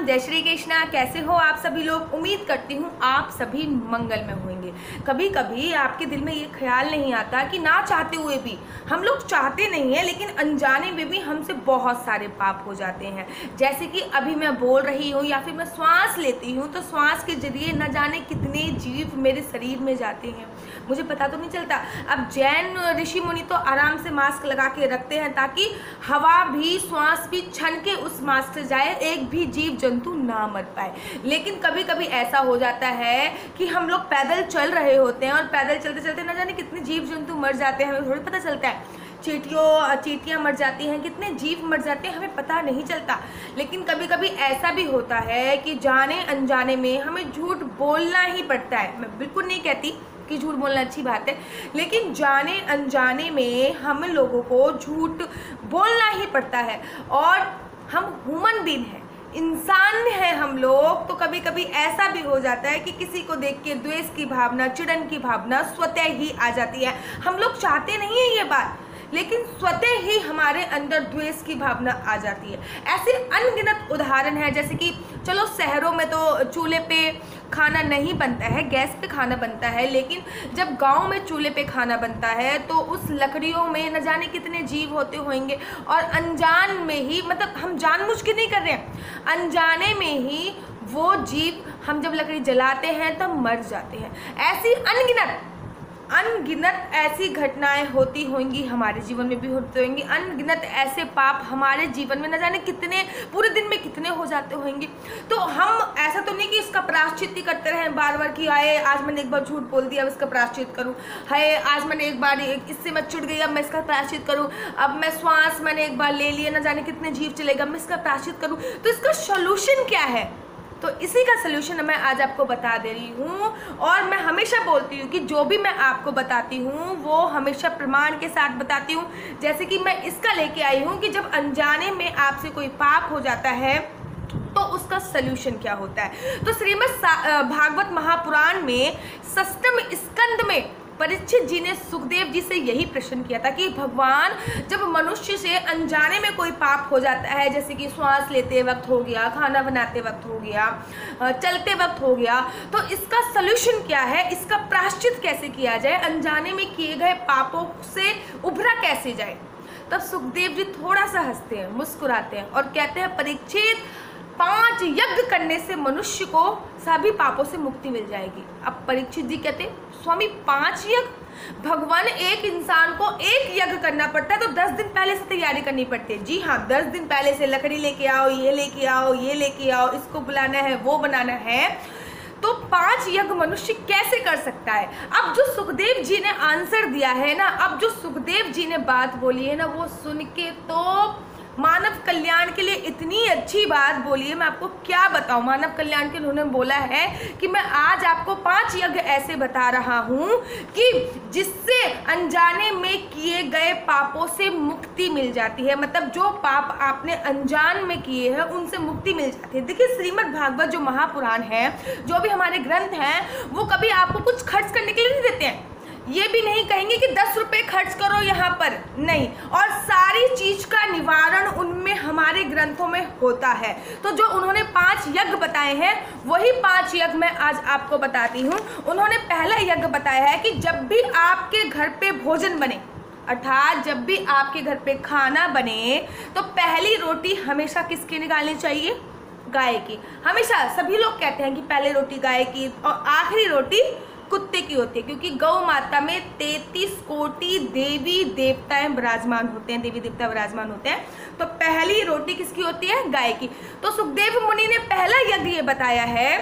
जय श्री कृष्णा। कैसे हो आप सभी लोग? उम्मीद करती हूँ आप सभी मंगल में होंगे। कभी कभी आपके दिल में ये ख्याल नहीं आता कि ना चाहते हुए भी, हम लोग चाहते नहीं हैं लेकिन अनजाने में भी हमसे बहुत सारे पाप हो जाते हैं। जैसे कि अभी मैं बोल रही हूँ या फिर मैं श्वास लेती हूँ तो श्वास के जरिए न जाने कितने जीव मेरे शरीर में जाते हैं, मुझे पता तो नहीं चलता। अब जैन ऋषि मुनि तो आराम से मास्क लगा के रखते हैं ताकि हवा भी, श्वास भी छन के उस मास्क से जाए, एक भी जीव जंतु ना मर पाए। लेकिन कभी कभी ऐसा हो जाता है कि हम लोग पैदल चल रहे होते हैं और पैदल चलते चलते न जाने कितने जीव जंतु मर जाते हैं, हमें थोड़ी पता चलता है। चींटियाँ मर जाती हैं, कितने जीव मर जाते हैं, हमें पता नहीं चलता। लेकिन कभी कभी ऐसा भी होता है कि जाने अनजाने में हमें झूठ बोलना ही पड़ता है। मैं बिल्कुल नहीं कहती कि झूठ बोलना अच्छी बात है, लेकिन जाने अनजाने में हम लोगों को झूठ बोलना ही पड़ता है। और हम ह्यूमन बीइंग हैं, इंसान हैं हम लोग, तो कभी कभी ऐसा भी हो जाता है कि किसी को देख के द्वेष की भावना, चिढ़न की भावना स्वतः ही आ जाती है। हम लोग चाहते नहीं है ये बात, लेकिन स्वतः ही हमारे अंदर द्वेष की भावना आ जाती है। ऐसे अनगिनत उदाहरण हैं, जैसे कि चलो शहरों में तो चूल्हे पे खाना नहीं बनता है, गैस पे खाना बनता है, लेकिन जब गांव में चूल्हे पे खाना बनता है तो उस लकड़ियों में न जाने कितने जीव होते होंगे। और अनजान में ही, मतलब हम जानबूझ के नहीं कर रहे हैं, अनजाने में ही वो जीव, हम जब लकड़ी जलाते हैं तब मर जाते हैं। ऐसी अनगिनत ऐसी घटनाएं होती होंगी, हमारे जीवन में भी होती होंगी। अनगिनत ऐसे पाप हमारे जीवन में न जाने कितने, पूरे दिन में कितने हो जाते होंगे। तो हम ऐसा तो नहीं कि इसका प्रायश्चित ही करते रहें बार बार कि आए आज मैंने एक बार झूठ बोल दिया, अब इसका प्रायश्चित करूँ, है आज मैंने एक बार इससे मैं चिढ़ गई, अब मैं इसका प्रायश्चित करूँ, अब मैं श्वास मैंने एक बार ले लिया, न जाने कितने जीव चलेगा, मैं इसका प्रायश्चित करूँ। तो इसका सोल्यूशन क्या है? तो इसी का सलूशन मैं आज आपको बता दे रही हूँ। और मैं हमेशा बोलती हूँ कि जो भी मैं आपको बताती हूँ वो हमेशा प्रमाण के साथ बताती हूँ। जैसे कि मैं इसका लेके आई हूँ कि जब अनजाने में आपसे कोई पाप हो जाता है तो उसका सलूशन क्या होता है। तो श्रीमद् भागवत महापुराण में षष्ठम स्कंद में परीक्षित जी ने सुखदेव जी से यही प्रश्न किया था कि भगवान, जब मनुष्य से अनजाने में कोई पाप हो जाता है, जैसे कि श्वास लेते वक्त हो गया, खाना बनाते वक्त हो गया, चलते वक्त हो गया, तो इसका सलूशन क्या है, इसका प्रायश्चित कैसे किया जाए, अनजाने में किए गए पापों से उभरा कैसे जाए। तब सुखदेव जी थोड़ा सा हंसते हैं, मुस्कुराते हैं और कहते हैं, परीक्षित 5 यज्ञ करने से मनुष्य को सभी पापों से मुक्ति मिल जाएगी। अब परीक्षित जी कहते, स्वामी 5 यज्ञ? भगवान, एक इंसान को एक यज्ञ करना पड़ता है तो 10 दिन पहले से तैयारी करनी पड़ती है। जी हाँ, 10 दिन पहले से लकड़ी लेके आओ, ये लेके आओ, ये लेके आओ, इसको बुलाना है, वो बनाना है। तो 5 यज्ञ मनुष्य कैसे कर सकता है? अब जो सुखदेव जी ने आंसर दिया है ना, अब जो सुखदेव जी ने बात बोली है ना, वो सुन के तो मानव कल्याण के लिए इतनी अच्छी बात बोली है, मैं आपको क्या बताऊं। मानव कल्याण के उन्होंने बोला है कि मैं आज आपको 5 यज्ञ ऐसे बता रहा हूं कि जिससे अनजाने में किए गए पापों से मुक्ति मिल जाती है। मतलब जो पाप आपने अनजान में किए हैं उनसे मुक्ति मिल जाती है। देखिए, श्रीमद् भागवत जो महापुराण है, जो भी हमारे ग्रंथ हैं, वो कभी आपको कुछ खर्च करने के लिए नहीं देते हैं। ये भी नहीं कहेंगे कि 10 रुपये खर्च करो यहाँ पर, नहीं। और सारी चीज का निवारण उनमें हमारे ग्रंथों में होता है। तो जो उन्होंने 5 यज्ञ बताए हैं, वही 5 यज्ञ मैं आज आपको बताती हूँ। उन्होंने पहला यज्ञ बताया है कि जब भी आपके घर पे भोजन बने, अर्थात जब भी आपके घर पे खाना बने, तो पहली रोटी हमेशा किसकी निकालनी चाहिए? गाय की। हमेशा सभी लोग कहते हैं कि पहले रोटी गाय की और आखिरी रोटी कुत्ते की होती है, क्योंकि गौ माता में 33 कोटि देवी देवताएं विराजमान होते हैं, देवी देवता विराजमान होते हैं। तो पहली रोटी किसकी होती है? गाय की। तो सुखदेव मुनि ने पहला यज्ञ ये बताया है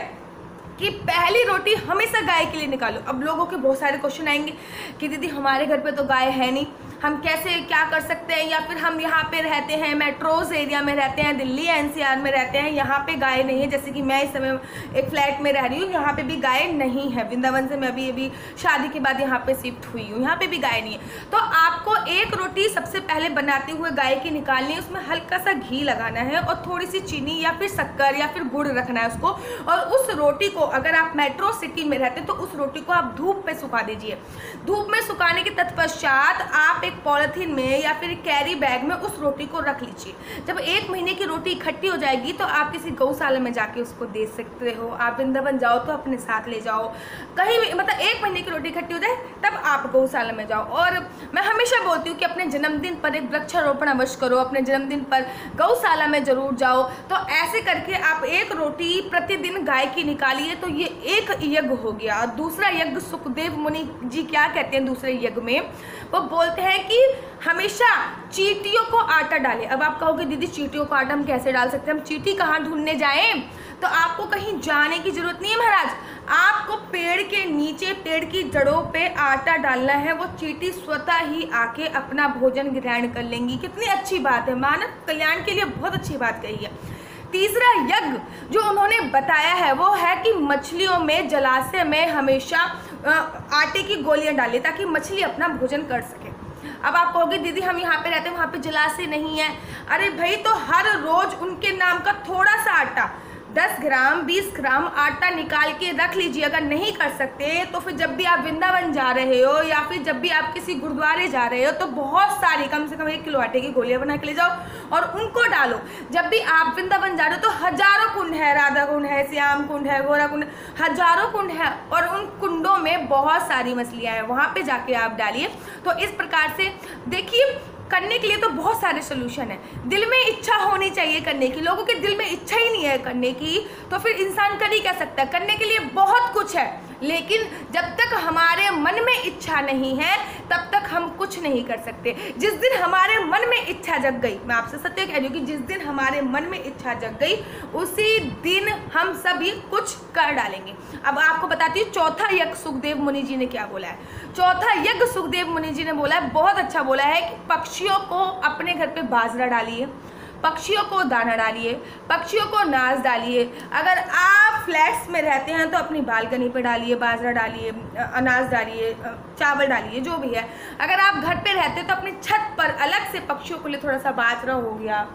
कि पहली रोटी हमेशा गाय के लिए निकालो। अब लोगों के बहुत सारे क्वेश्चन आएंगे कि दीदी हमारे घर पे तो गाय है नहीं, हम कैसे क्या कर सकते हैं, या फिर हम यहाँ पे रहते हैं, मेट्रोज एरिया में रहते हैं, दिल्ली एनसीआर में रहते हैं, यहाँ पे गाय नहीं है। जैसे कि मैं इस समय एक फ्लैट में रह रही हूँ, यहाँ पे भी गाय नहीं है। वृंदावन से मैं अभी शादी के बाद यहाँ पे शिफ्ट हुई हूँ, यहाँ पे भी गाय नहीं है। तो आपको एक रोटी सबसे पहले बनाते हुए गाय की निकालनी है, उसमें हल्का सा घी लगाना है और थोड़ी सी चीनी या फिर शक्कर या फिर गुड़ रखना है उसको। और उस रोटी को, अगर आप मेट्रो सिटी में रहते तो उस रोटी को आप धूप पे सुखा दीजिए। धूप में सुखाने के तत्पश्चात आप एक एक पॉलिथीन में या फिर कैरी बैग में उस रोटी को रख लीजिए। जब 1 महीने की रोटी इकट्ठी हो जाएगी तो आप किसी गौशाला में जाके उसको दे सकते हो। आप वृंदावन जाओ तो अपने साथ ले जाओ, कहीं भी, मतलब 1 महीने की रोटी इकट्ठी हो जाए तब आप गौशाला में जाओ। और मैं हमेशा बोलती हूँ कि अपने जन्मदिन पर एक वृक्षारोपण अवश्य करो, अपने जन्मदिन पर गौशाला में जरूर जाओ। तो ऐसे करके आप 1 रोटी प्रतिदिन गाय की निकालिए, तो ये एक यज्ञ हो गया। और दूसरा यज्ञ सुखदेव मुनि जी क्या कहते हैं दूसरे यज्ञ में, वो बोलते हैं कि हमेशा चींटियों को आटा डालें। अब आप कहोगे दीदी चींटियों को आटा हम कैसे डाल सकते हैं, हम चींटी कहाँ ढूंढने जाएं? तो आपको कहीं जाने की जरूरत नहीं है महाराज, आपको पेड़ के नीचे, पेड़ की जड़ों पे आटा डालना है, वो चींटी स्वतः ही आके अपना भोजन ग्रहण कर लेंगी। कितनी अच्छी बात है, मानव कल्याण के लिए बहुत अच्छी बात कही है। तीसरा यज्ञ जो उन्होंने बताया है वो है कि मछलियों में, जलाशय में हमेशा आटे की गोलियां डालें ताकि मछली अपना भोजन कर सके। अब आप कहोगे दीदी हम यहाँ पे रहते हैं, वहाँ पे जलाशय नहीं है। अरे भाई, तो हर रोज उनके नाम का थोड़ा सा आटा, 10 ग्राम 20 ग्राम आटा निकाल के रख लीजिए। अगर नहीं कर सकते तो फिर जब भी आप वृंदावन जा रहे हो या फिर जब भी आप किसी गुरुद्वारे जा रहे हो तो बहुत सारी, कम से कम 1 किलो आटे की गोलियां बना के ले जाओ और उनको डालो। जब भी आप वृंदावन जा रहे हो तो हजारों कुंड है, राधा कुंड है, श्याम कुंड है, गोरा कुंड, हजारों कुंड है और उन कुंडों में बहुत सारी मछलियाँ हैं, वहाँ पर जाके आप डालिए। तो इस प्रकार से देखिए, करने के लिए तो बहुत सारे सोल्यूशन है। दिल में इच्छा होनी चाहिए करने की। लोगों के दिल में इच्छा ही नहीं है करने की, तो फिर इंसान कर ही क्या सकता है। करने के लिए बहुत कुछ है, लेकिन जब तक हमारे मन में इच्छा नहीं है तब तक हम कुछ नहीं कर सकते। जिस दिन हमारे मन में इच्छा जग गई, मैं आपसे सत्य कह रही हूँ कि जिस दिन हमारे मन में इच्छा जग गई उसी दिन हम सभी कुछ कर डालेंगे। अब आपको बताती हूँ चौथा यज्ञ सुखदेव मुनि जी ने क्या बोला है। चौथा यज्ञ सुखदेव मुनि जी ने बोला है, बहुत अच्छा बोला है कि पक्षियों को अपने घर पे बाजरा डालिए, पक्षियों को दाना डालिए, पक्षियों को अनाज डालिए। अगर आप फ्लैट्स में रहते हैं तो अपनी बालकनी पे डालिए, बाजरा डालिए, अनाज डालिए, चावल डालिए, जो भी है। अगर आप घर पे रहते हैं तो अपनी छत पर अलग से पक्षियों के लिए थोड़ा सा बाजरा हो गया,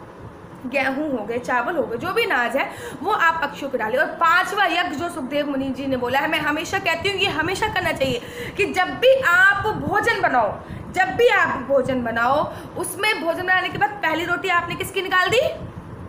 गेहूं हो गए, चावल हो गए, जो भी अनाज है वो आप पक्षियों को डालिए। और 5वां यज्ञ जो सुखदेव मुनि जी ने बोला है, मैं हमेशा कहती हूँ ये हमेशा करना चाहिए कि जब भी आप भोजन बनाओ, जब भी आप भोजन बनाओ, उसमें भोजन बनाने के बाद पहली रोटी आपने किसकी निकाल दी?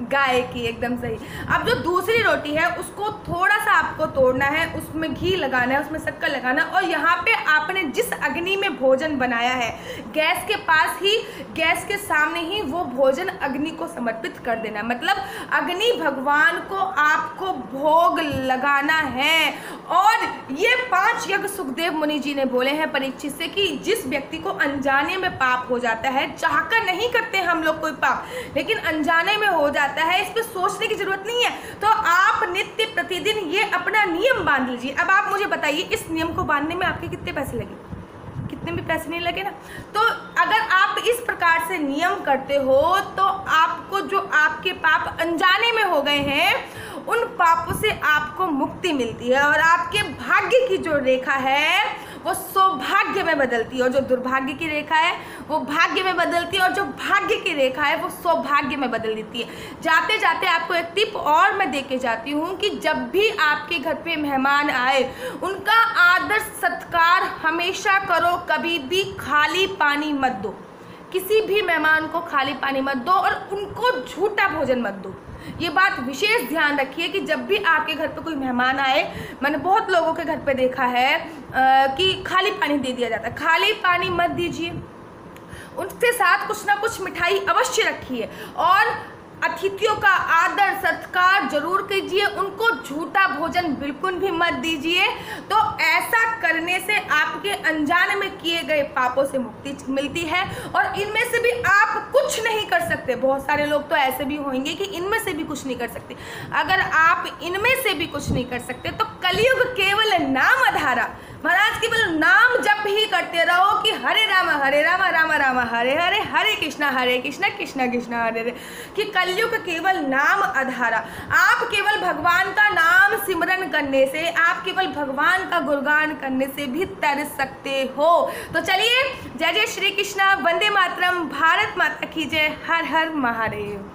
गाय की, एकदम सही। अब जो दूसरी रोटी है उसको थोड़ा सा आपको तोड़ना है, उसमें घी लगाना है, उसमें शक्कर लगाना, और यहाँ पे आपने जिस अग्नि में भोजन बनाया है, गैस के पास ही, गैस के सामने ही वो भोजन अग्नि को समर्पित कर देना। मतलब अग्नि भगवान को आपको भोग लगाना है। और ये 5 यज्ञ सुखदेव मुनि जी ने बोले हैं परीक्षित से कि जिस व्यक्ति को अनजाने में पाप हो जाता है, चाहकर नहीं करते हम लोग कोई पाप, लेकिन अनजाने में हो जाता है, इस पे सोचने की जरूरत नहीं है। तो आप नित्य प्रतिदिन ये अपना नियम बांध लीजिए। अब आप मुझे बताइए इस नियम को बांधने में आपके कितने पैसे लगे? कितने भी पैसे नहीं लगे ना। तो अगर आप इस प्रकार से नियम करते हो तो आपको जो आपके पाप अनजाने में हो गए हैं उन पापों से आपको मुक्ति मिलती है और आपके भाग्य की जो रेखा है वो सौभाग्य में बदलती है, और जो दुर्भाग्य की रेखा है वो भाग्य में बदलती है, और जो भाग्य की रेखा है वो सौभाग्य में बदल देती है। जाते जाते आपको एक टिप और मैं देके जाती हूँ कि जब भी आपके घर पे मेहमान आए उनका आदर सत्कार हमेशा करो, कभी भी खाली पानी मत दो। किसी भी मेहमान को खाली पानी मत दो और उनको झूठा भोजन मत दो। ये बात विशेष ध्यान रखिए कि जब भी आपके घर पे कोई मेहमान आए, मैंने बहुत लोगों के घर पे देखा है कि खाली पानी दे दिया जाता है। खाली पानी मत दीजिए, उनके साथ कुछ ना कुछ मिठाई अवश्य रखिए और अतिथियों का आदर सत्कार जरूर कीजिए, उनको झूठा भोजन बिल्कुल भी मत दीजिए। तो ऐसा करने से आपके अनजाने में किए गए पापों से मुक्ति मिलती है और इनमें से भी आप कुछ नहीं कर सकते। बहुत सारे लोग तो ऐसे भी होंगे कि इनमें से भी कुछ नहीं कर सकते। अगर आप इनमें से भी कुछ नहीं कर सकते तो कलयुग केवल नाम आधारा, महाराज केवल नाम जप ही करते रहो कि हरे राम राम राम हरे हरे, हरे कृष्णा कृष्णा कृष्णा हरे हरे, कि कलयुग केवल नाम आधारा। आप केवल भगवान का नाम सिमरन करने से, आप केवल भगवान का गुणगान करने से भी तर सकते हो। तो चलिए, जय जय श्री कृष्णा, वंदे मातरम, भारत माता की जय, हर हर महादेव।